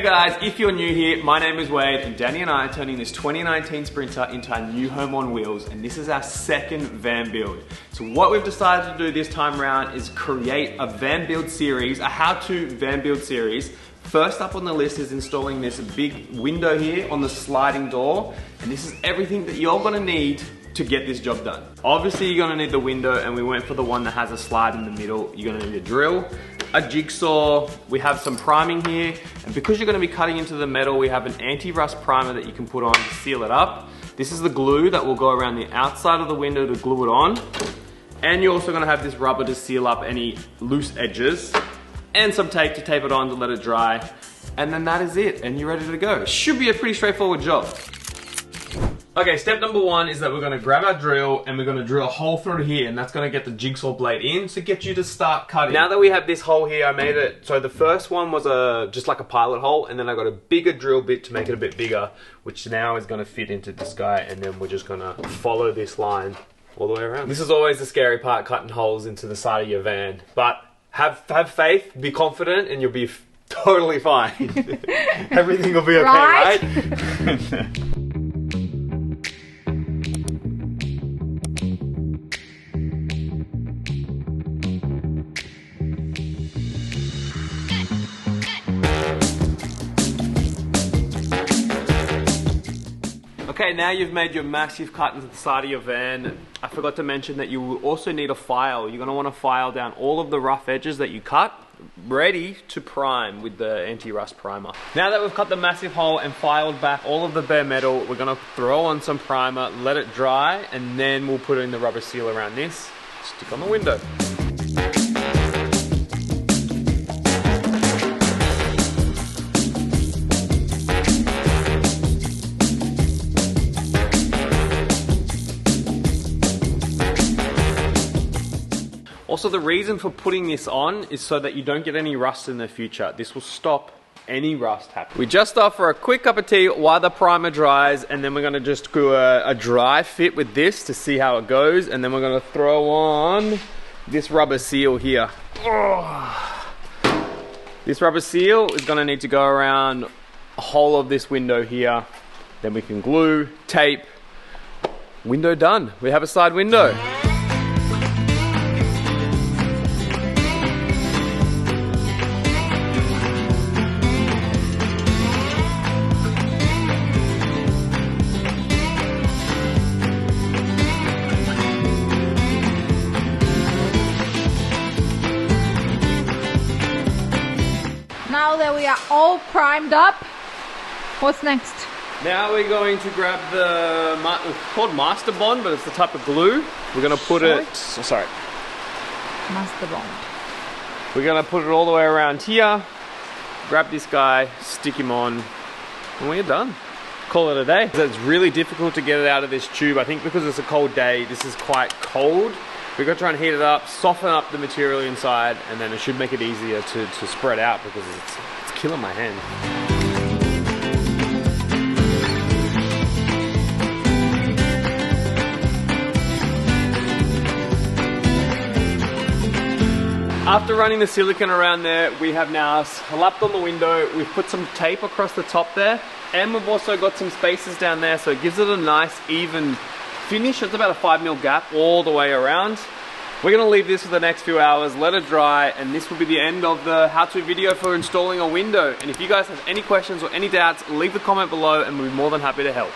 Hey guys, if you're new here, my name is Wade and Danny and I are turning this 2019 Sprinter into our new home on wheels, and this is our second van build. So what we've decided to do this time around is create a van build series, a how-to van build series. First up on the list is installing this big window here on the sliding door, and this is everything that you're gonna need to get this job done. Obviously you're gonna need the window, and we went for the one that has a slide in the middle. You're gonna need a drill, a jigsaw, we have some priming here, and because you're gonna be cutting into the metal, we have an anti-rust primer that you can put on to seal it up. This is the glue that will go around the outside of the window to glue it on. And you're also gonna have this rubber to seal up any loose edges, and some tape to tape it on to let it dry. And then that is it, and you're ready to go. Should be a pretty straightforward job. Okay, step number one is that we're gonna grab our drill and we're gonna drill a hole through here, and that's gonna get the jigsaw blade in to get you to start cutting. Now that we have this hole here, I made it, so the first one was just like a pilot hole, and then I got a bigger drill bit to make it a bit bigger, which now is gonna fit into this guy, and then we're just gonna follow this line all the way around. This is always the scary part, cutting holes into the side of your van, but have faith, be confident, and you'll be totally fine. Everything will be okay, right? Okay, now you've made your massive cut into the side of your van. I forgot to mention that you will also need a file. You're gonna wanna file down all of the rough edges that you cut, ready to prime with the anti-rust primer. Now that we've cut the massive hole and filed back all of the bare metal, we're gonna throw on some primer, let it dry, and then we'll put in the rubber seal around this, stick on the window. Also, the reason for putting this on is so that you don't get any rust in the future. This will stop any rust happening. We just stop for a quick cup of tea while the primer dries, and then we're gonna just do a dry fit with this to see how it goes, and then we're gonna throw on this rubber seal here. Oh. This rubber seal is gonna need to go around the whole of this window here. Then we can glue, tape, window done. We have a side window. Now that we are all primed up, what's next? Now we're going to grab the, it's called Master Bond, but it's the type of glue. We're going to put Master Bond. We're going to put it all the way around here, grab this guy, stick him on, and we're done. Call it a day. It's really difficult to get it out of this tube. I think because it's a cold day, this is quite cold. We're going to try and heat it up, soften up the material inside, and then it should make it easier to spread out because it's killing my hand. After running the silicone around there, we have now slapped on the window. We've put some tape across the top there, and we've also got some spaces down there, so it gives it a nice even finish. It's about a 5mm gap all the way around. We're gonna leave this for the next few hours, let it dry, and this will be the end of the how-to video for installing a window. And if you guys have any questions or any doubts, leave a comment below and we'll be more than happy to help.